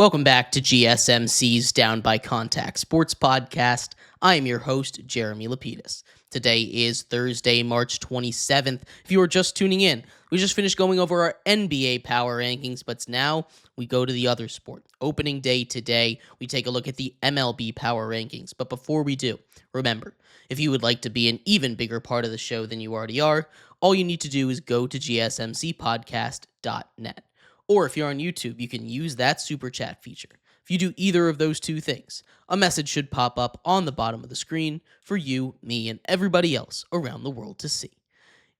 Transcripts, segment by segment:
Welcome back to GSMC's Down by Contact Sports Podcast. I am your host, Jeremy Lapidus. Today is Thursday, March 27th. If you are just tuning in, we just finished going over our NBA power rankings, but now we go to the other sport. Opening day today, we take a look at the MLB power rankings. But before we do, remember, if you would like to be an even bigger part of the show than you already are, all you need to do is go to gsmcpodcast.net. Or if you're on YouTube, you can use that super chat feature. If you do either of those two things, a message should pop up on the bottom of the screen for you, me, and everybody else around the world to see.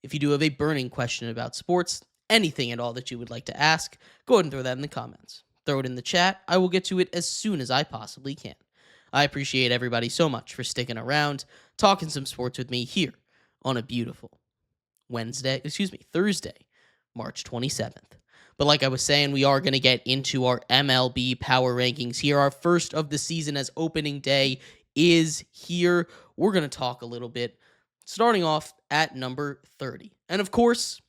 If you do have a burning question about sports, anything at all that you would like to ask, go ahead and throw that in the comments. Throw it in the chat. I will get to it as soon as I possibly can. I appreciate everybody so much for sticking around, talking some sports with me here on a beautiful Thursday, March 27th. But like I was saying, we are going to get into our MLB power rankings here. Our first of the season as opening day is here. We're going to talk a little bit, starting off at number 30. And of course,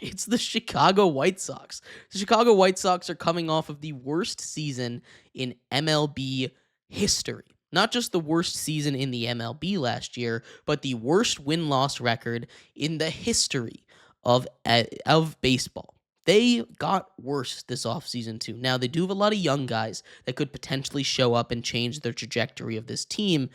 it's the Chicago White Sox. The Chicago White Sox are coming off of the worst season in MLB history. Not just the worst season in the MLB last year, but the worst win-loss record in the history of baseball. They got worse this offseason, too. Now, they do have a lot of young guys that could potentially show up and change the trajectory of this team,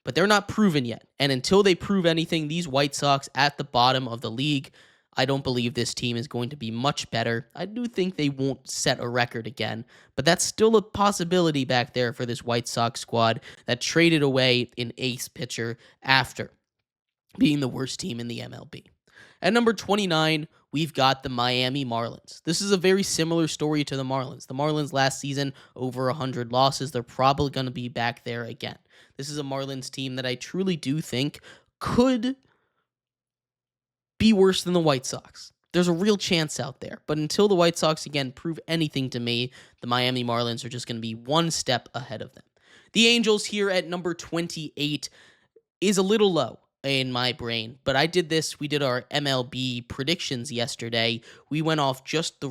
but they're not proven yet. And until they prove anything, these White Sox at the bottom of the league, I don't believe this team is going to be much better. I do think they won't set a record again, but that's still a possibility back there for this White Sox squad that traded away an ace pitcher after being the worst team in the MLB. At number 29, we've got the Miami Marlins. This is a very similar story to the Marlins. The Marlins last season, over 100 losses. They're probably going to be back there again. This is a Marlins team that I truly do think could be worse than the White Sox. There's a real chance out there. But until the White Sox, again, prove anything to me, the Miami Marlins are just going to be one step ahead of them. The Angels here at number 28 is a little low in my brain, but we did our MLB predictions yesterday. We went off just the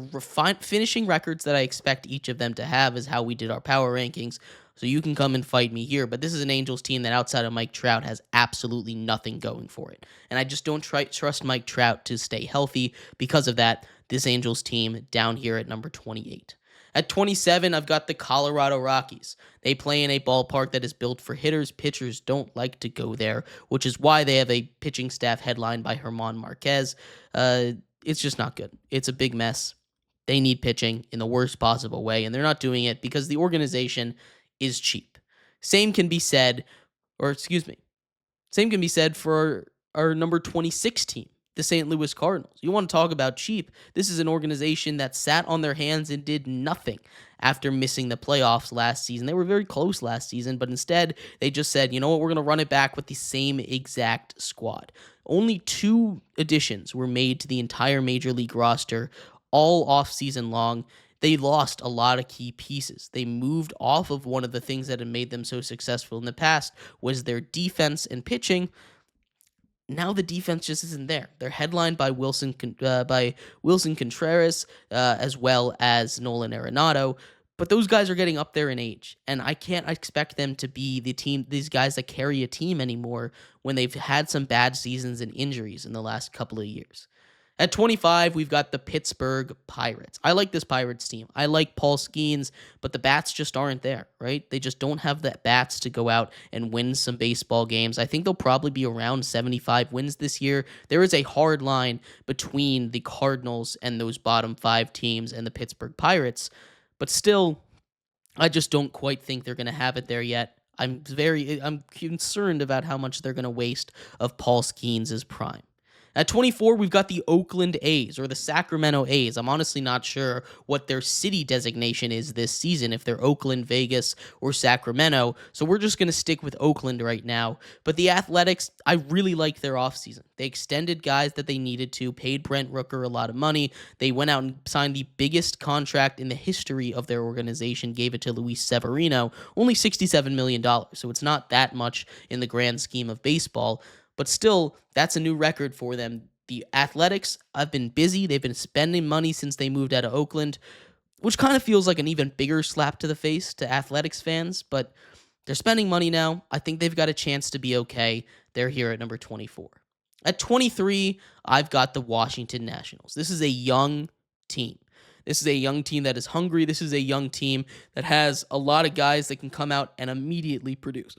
finishing records that I expect each of them to have is how we did our power rankings, so you can come and fight me here, but this is an Angels team that outside of Mike Trout has absolutely nothing going for it, and I just don't trust Mike Trout to stay healthy. Because of that, this Angels team down here at number 28. At 27, I've got the Colorado Rockies. They play in a ballpark that is built for hitters. Pitchers don't like to go there, which is why they have a pitching staff headlined by German Marquez. It's just not good. It's a big mess. They need pitching in the worst possible way, and they're not doing it because the organization is cheap. Same can be said for our number 26 team, the St. Louis Cardinals. You want to talk about cheap? This is an organization that sat on their hands and did nothing after missing the playoffs last season. They were very close last season, but instead they just said, you know what, we're going to run it back with the same exact squad. Only 2 additions were made to the entire Major League roster all offseason long. They lost a lot of key pieces. They moved off of one of the things that had made them so successful in the past was their defense and pitching. Now the defense just isn't there. They're headlined by Wilson Contreras as well as Nolan Arenado, but those guys are getting up there in age, and I can't expect them to be these guys that carry a team anymore when they've had some bad seasons and injuries in the last couple of years. At 25, we've got the Pittsburgh Pirates. I like this Pirates team. I like Paul Skeens, but the bats just aren't there, right? They just don't have the bats to go out and win some baseball games. I think they'll probably be around 75 wins this year. There is a hard line between the Cardinals and those bottom 5 teams and the Pittsburgh Pirates, but still, I just don't quite think they're going to have it there yet. I'm concerned about how much they're going to waste of Paul Skeens' prime. At 24, we've got the Oakland A's, or the Sacramento A's. I'm honestly not sure what their city designation is this season, if they're Oakland, Vegas, or Sacramento, so we're just going to stick with Oakland right now. But the Athletics, I really like their offseason. They extended guys that they needed to, paid Brent Rooker a lot of money. They went out and signed the biggest contract in the history of their organization, gave it to Luis Severino, only $67 million, so it's not that much in the grand scheme of baseball. But still, that's a new record for them. The Athletics have been busy. They've been spending money since they moved out of Oakland. which kind of feels like an even bigger slap to the face to Athletics fans, but they're spending money now. I think they've got a chance to be okay. They're here at number 24. At 23, I've got the Washington Nationals. This is a young team. This is a young team that is hungry. This is a young team that has a lot of guys that can come out and immediately produce.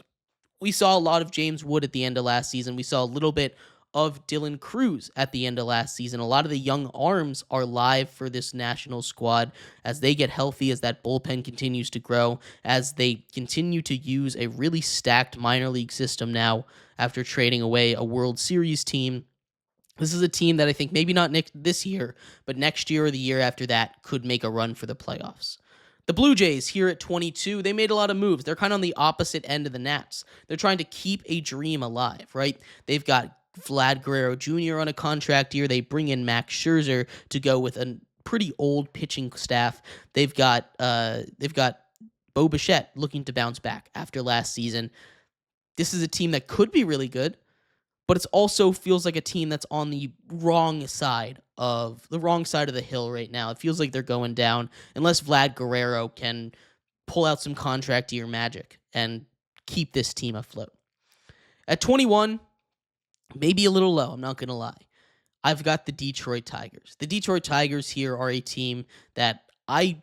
We saw a lot of James Wood at the end of last season. We saw a little bit of Dylan Cruz at the end of last season. A lot of the young arms are live for this national squad as they get healthy, as that bullpen continues to grow, as they continue to use a really stacked minor league system now after trading away a World Series team. This is a team that I think maybe not this year, but next year or the year after that could make a run for the playoffs. The Blue Jays here at 22, they made a lot of moves. They're kind of on the opposite end of the Nats. They're trying to keep a dream alive, right? They've got Vlad Guerrero Jr. on a contract year. They bring in Max Scherzer to go with a pretty old pitching staff. They've got Bo Bichette looking to bounce back after last season. This is a team that could be really good, but it also feels like a team that's on the wrong side of the hill right now. It feels like they're going down unless Vlad Guerrero can pull out some contract year magic and keep this team afloat. At 21, maybe a little low, I'm not going to lie. I've got the Detroit Tigers. The Detroit Tigers here are a team that I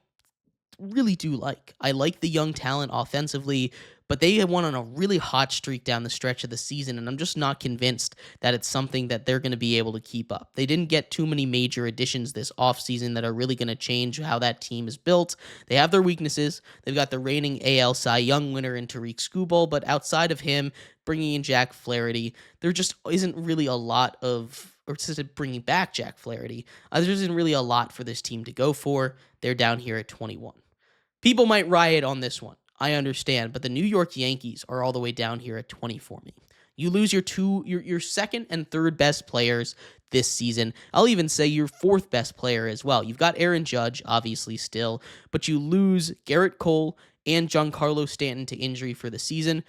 really do like. I like the young talent offensively, but they went on a really hot streak down the stretch of the season, and I'm just not convinced that it's something that they're going to be able to keep up. They didn't get too many major additions this offseason that are really going to change how that team is built. They have their weaknesses. They've got the reigning AL Cy Young winner in Tariq Skubal, but outside of him, bringing in Jack Flaherty, there just isn't really a lot of, or just bringing back Jack Flaherty, there isn't really a lot for this team to go for. They're down here at 21. People might riot on this one. I understand, but the New York Yankees are all the way down here at 20 for me. You lose your second and third best players this season. I'll even say your fourth best player as well. You've got Aaron Judge, obviously, still, but you lose Garrett Cole and Giancarlo Stanton to injury for the season,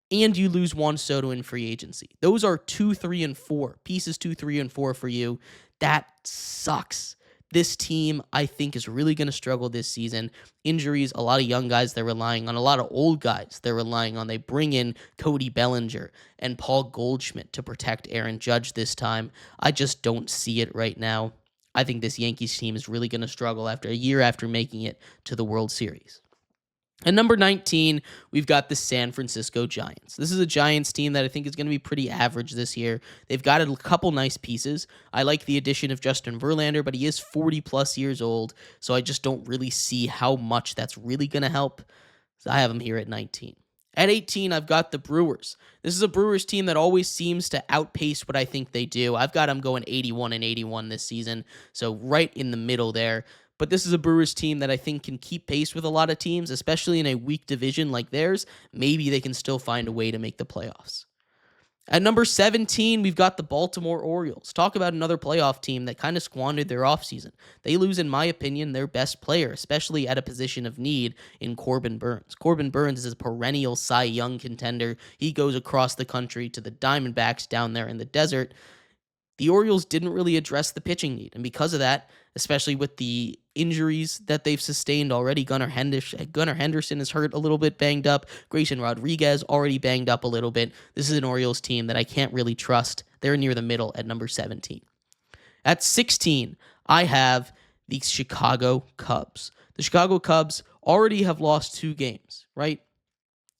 and you lose Juan Soto in free agency. Those are 2, 3, and 4. Pieces 2, 3, and 4 for you. That sucks. This team, I think, is really going to struggle this season. Injuries, a lot of young guys they're relying on, a lot of old guys they're relying on. They bring in Cody Bellinger and Paul Goldschmidt to protect Aaron Judge this time. I just don't see it right now. I think this Yankees team is really going to struggle after a year after making it to the World Series. At number 19, we've got the San Francisco Giants. This is a Giants team that I think is going to be pretty average this year. They've got a couple nice pieces. I like the addition of Justin Verlander, but he is 40-plus years old, so I just don't really see how much that's really going to help. So I have them here at 19. At 18, I've got the Brewers. This is a Brewers team that always seems to outpace what I think they do. I've got them going 81-81 this season, so right in the middle there. But this is a Brewers team that I think can keep pace with a lot of teams, especially in a weak division like theirs. Maybe they can still find a way to make the playoffs. At number 17, we've got the Baltimore Orioles. Talk about another playoff team that kind of squandered their offseason. They lose, in my opinion, their best player, especially at a position of need in Corbin Burns. Corbin Burns is a perennial Cy Young contender. He goes across the country to the Diamondbacks down there in the desert. The Orioles didn't really address the pitching need, and because of that, especially with the injuries that they've sustained already, Gunnar Henderson is hurt a little bit, banged up. Grayson Rodriguez already banged up a little bit. This is an Orioles team that I can't really trust. They're near the middle at number 17. At 16, I have the Chicago Cubs. The Chicago Cubs already have lost 2 games, right?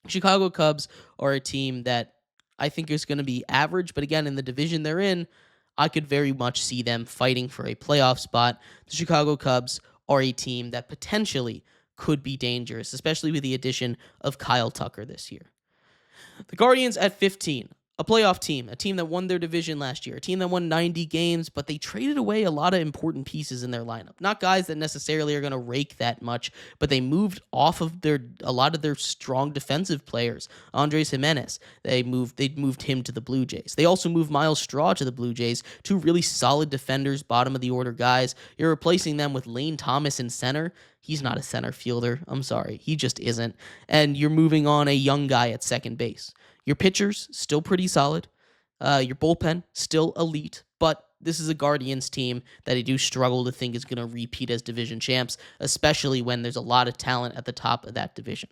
Chicago Cubs are a team that I think is going to be average, but again, in the division they're in, I could very much see them fighting for a playoff spot. The Chicago Cubs are a team that potentially could be dangerous, especially with the addition of Kyle Tucker this year. The Guardians at 15, a playoff team, a team that won their division last year, a team that won 90 games, but they traded away a lot of important pieces in their lineup. Not guys that necessarily are going to rake that much, but they moved off of a lot of their strong defensive players. Andres Jimenez, they moved him to the Blue Jays. They also moved Miles Straw to the Blue Jays, 2 really solid defenders, bottom of the order guys. You're replacing them with Lane Thomas in center. He's not a center fielder. I'm sorry. He just isn't. And you're moving on a young guy at second base. Your pitchers, still pretty solid. Your bullpen, still elite. But this is a Guardians team that I do struggle to think is going to repeat as division champs, especially when there's a lot of talent at the top of that division.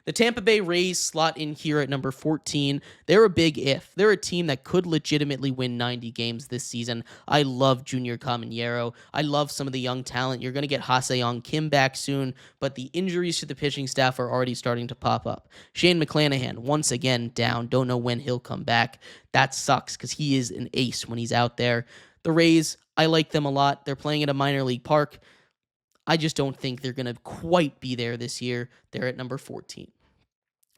The Tampa Bay Rays slot in here at number 14. They're a big if. They're a team that could legitimately win 90 games this season. I love Junior Caminero. I love some of the young talent. You're going to get Ha-Seong Kim back soon, but the injuries to the pitching staff are already starting to pop up. Shane McClanahan, once again, down. Don't know when he'll come back. That sucks because he is an ace when he's out there. The Rays, I like them a lot. They're playing at a minor league park. I just don't think they're going to quite be there this year. They're at number 14.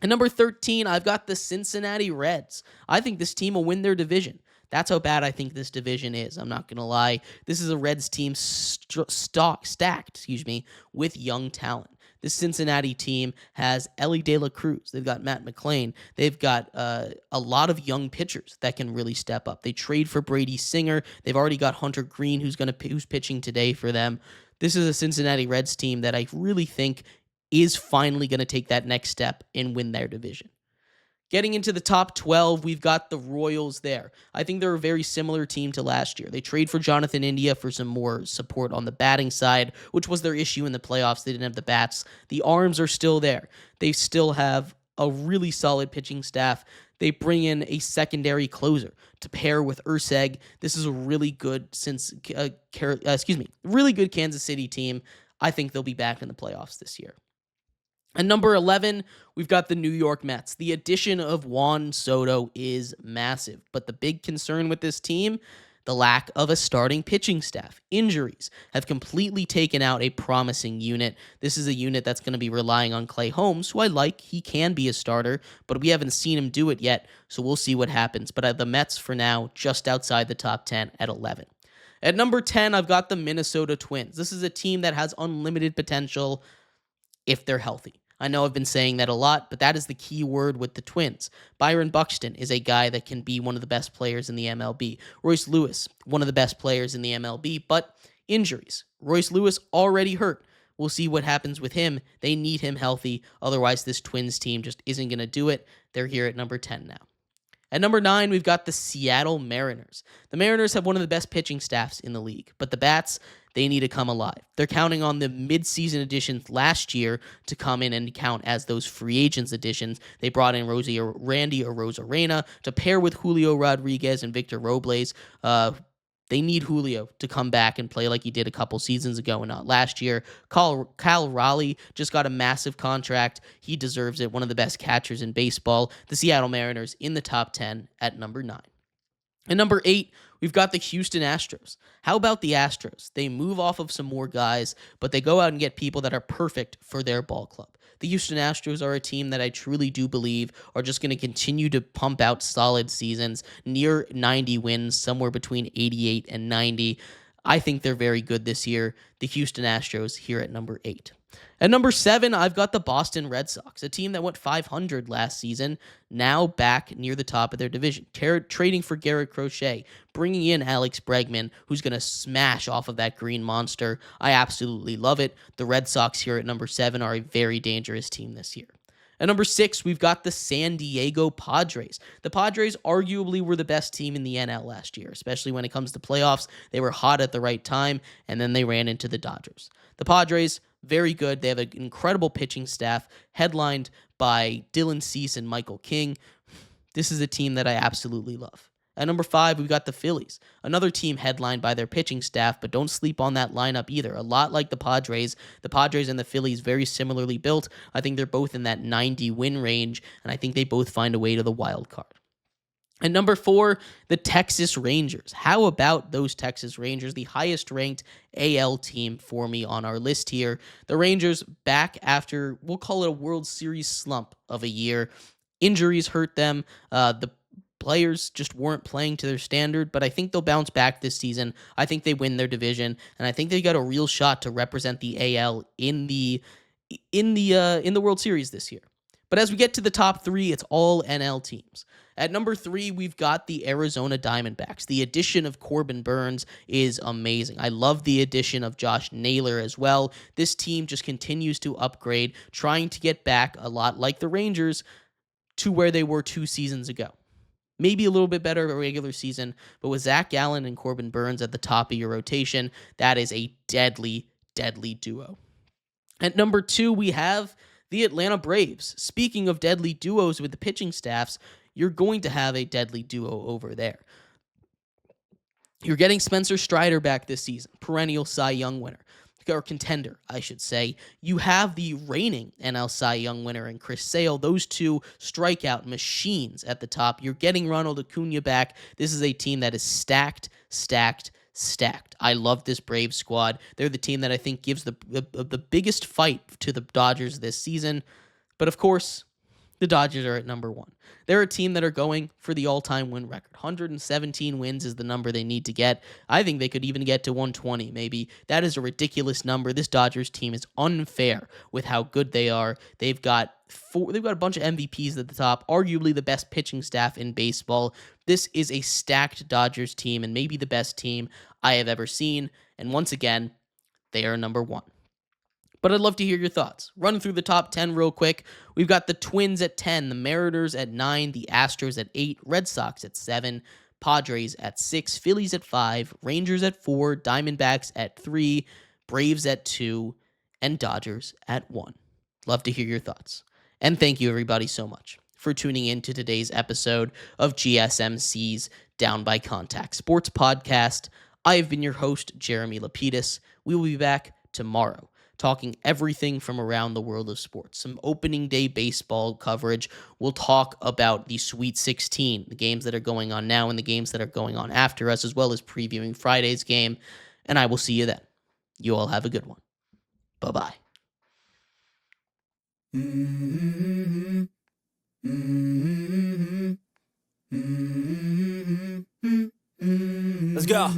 At number 13, I've got the Cincinnati Reds. I think this team will win their division. That's how bad I think this division is. I'm not going to lie. This is a Reds team stacked with young talent. This Cincinnati team has Ellie De La Cruz. They've got Matt McClain. They've got a lot of young pitchers that can really step up. They trade for Brady Singer. They've already got Hunter Green, who's pitching today for them. This is a Cincinnati Reds team that I really think is finally going to take that next step and win their division. Getting into the top 12, we've got the Royals there. I think they're a very similar team to last year. They trade for Jonathan India for some more support on the batting side, which was their issue in the playoffs. They didn't have the bats. The arms are still there. They still have a really solid pitching staff. They bring in a secondary closer to pair with Urseg. This is a really good really good Kansas City team. I think they'll be back in the playoffs this year. At number 11, we've got the New York Mets. The addition of Juan Soto is massive, but the big concern with this team, the lack of a starting pitching staff. Injuries have completely taken out a promising unit. This is a unit that's going to be relying on Clay Holmes, who I like. He can be a starter, but we haven't seen him do it yet, so we'll see what happens. But the Mets, for now, just outside the top 10 at 11. At number 10, I've got the Minnesota Twins. This is a team that has unlimited potential if they're healthy. I know I've been saying that a lot, but that is the key word with the Twins. Byron Buxton is a guy that can be one of the best players in the MLB. Royce Lewis, one of the best players in the MLB, but injuries. Royce Lewis already hurt. We'll see what happens with him. They need him healthy. Otherwise, this Twins team just isn't going to do it. They're here at number 10 now. At number 9, we've got the Seattle Mariners. The Mariners have one of the best pitching staffs in the league, but the bats, they need to come alive. They're counting on the mid-season additions last year to come in and count as those free agents additions. They brought in Randy Arozarena to pair with Julio Rodriguez and Victor Robles. They need Julio to come back and play like he did a couple seasons ago and not last year. Kyle Raleigh just got a massive contract. He deserves it. One of the best catchers in baseball. The Seattle Mariners in the top 10 at number 9. At number 8, we've got the Houston Astros. How about the Astros? They move off of some more guys, but they go out and get people that are perfect for their ball club. The Houston Astros are a team that I truly do believe are just going to continue to pump out solid seasons, near 90 wins, somewhere between 88 and 90. I think they're very good this year. The Houston Astros here at number 8. At number 7, I've got the Boston Red Sox, a team that went 500 last season, now back near the top of their division, trading for Garrett Crochet, bringing in Alex Bregman, who's going to smash off of that green monster. I absolutely love it. The Red Sox here at number 7 are a very dangerous team this year. At number 6, we've got the San Diego Padres. The Padres arguably were the best team in the NL last year, especially when it comes to playoffs. They were hot at the right time, and then they ran into the Dodgers. The Padres, very good. They have an incredible pitching staff, headlined by Dylan Cease and Michael King. This is a team that I absolutely love. At number 5, we've got the Phillies, another team headlined by their pitching staff, but don't sleep on that lineup either. A lot like the Padres and the Phillies, very similarly built. I think they're both in that 90 win range, and I think they both find a way to the wild card. At number 4, the Texas Rangers. How about those Texas Rangers, the highest ranked AL team for me on our list here? The Rangers back after, we'll call it a World Series slump of a year. Injuries hurt them. The players just weren't playing to their standard, but I think they'll bounce back this season. I think they win their division, and I think they got a real shot to represent the AL in the World Series this year. But as we get to the top 3, it's all NL teams. At number 3, we've got the Arizona Diamondbacks. The addition of Corbin Burns is amazing. I love the addition of Josh Naylor as well. This team just continues to upgrade, trying to get back a lot like the Rangers to where they were 2 seasons ago. maybe a little bit better of a regular season, but with Zach Gallen and Corbin Burns at the top of your rotation, that is a deadly, deadly duo. At number 2, we have the Atlanta Braves. Speaking of deadly duos with the pitching staffs, you're going to have a deadly duo over there. You're getting Spencer Strider back this season, perennial Cy Young winner, or contender, I should say. You have the reigning NL Cy Young winner in Chris Sale, those two strikeout machines at the top. You're getting Ronald Acuna back. This is a team that is stacked. I love this Braves squad. They're the team that I think gives the biggest fight to the Dodgers this season. But of course, the Dodgers are at number 1. They're a team that are going for the all-time win record. 117 wins is the number they need to get. I think they could even get to 120, maybe. That is a ridiculous number. This Dodgers team is unfair with how good they are. They've got a bunch of MVPs at the top, arguably the best pitching staff in baseball. This is a stacked Dodgers team and maybe the best team I have ever seen. And once again, they are number 1. But I'd love to hear your thoughts. Running through the top 10 real quick. We've got the Twins at 10, the Mariners at 9, the Astros at 8, Red Sox at 7, Padres at 6, Phillies at 5, Rangers at 4, Diamondbacks at 3, Braves at 2, and Dodgers at 1. Love to hear your thoughts. And thank you everybody so much for tuning in to today's episode of GSMC's Down by Contact Sports Podcast. I have been your host, Jeremy Lapidus. We will be back tomorrow, talking everything from around the world of sports. Some opening day baseball coverage. We'll talk about the Sweet 16, the games that are going on now and the games that are going on after us, as well as previewing Friday's game. And I will see you then. You all have a good one. Bye-bye. Let's go.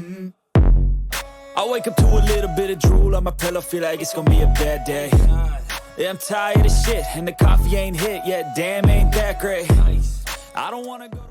I wake up to a little bit of drool on my pillow, feel like it's gonna be a bad day. Yeah, I'm tired of shit, and the coffee ain't hit yet, damn, ain't that great. I don't wanna go to